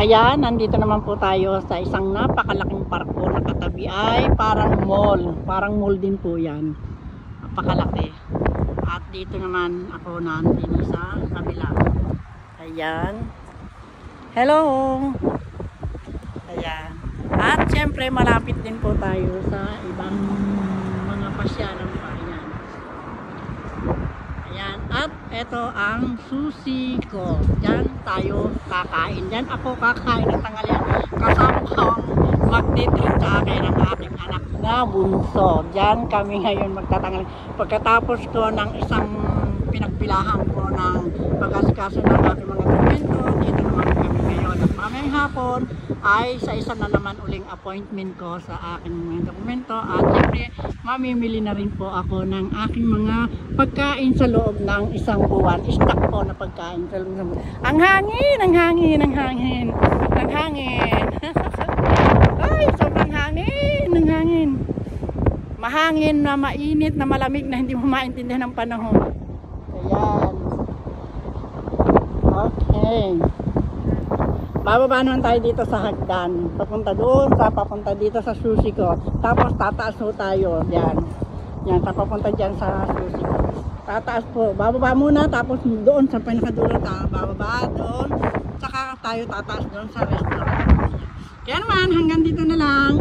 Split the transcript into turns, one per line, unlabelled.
Ayan, nandito naman po tayo sa isang napakalaking parko na katabi ay parang mall din po yan. Napakalaki. At dito naman ako nandito sa kabila. Ayan. Hello! Ayan. At syempre malapit din po tayo sa ibang mga pasyalan pa. Ayan. Ayan. At ito ang sushi ko. Diyan tayo kakain. Diyan ako kakain ng tanghalian. Kasama ko ang magtitreat sa akin ng aking anak na bunso. Diyan kami ngayon magtatanghalian. Pagkatapos ko ng isang pinagpilahan ko ng pag-asikaso ng aking mga dokumento, dito naman kami ngayon. At mamayang hapon ay sa isa na naman uling appointment ko sa aking mga dokumento. At siyempre, mamimili na rin po ako ng aking mga pagkain sa loob ng isang buwan. Stock po na pagkain sa loob ng buwan. Ang hangin! Ang hangin! Ang hangin! Ang hangin! Ay, sobrang hangin! Ang hangin! Mahangin na mainit na malamig na hindi mo maintindihan ng panahon. Ayan. Okay. Bababa naman tayo dito sa hagdan. Papunta doon, papunta dito sa sushi ko. Tapos tataas po tayo. Yan. Yan, papunta dyan sa sushi ko. Tataas po. Bababa muna, tapos doon sa pinakadulo tayo. Bababa doon. Saka tayo tataas doon sa restaurant. Kaya naman, hanggang dito na lang.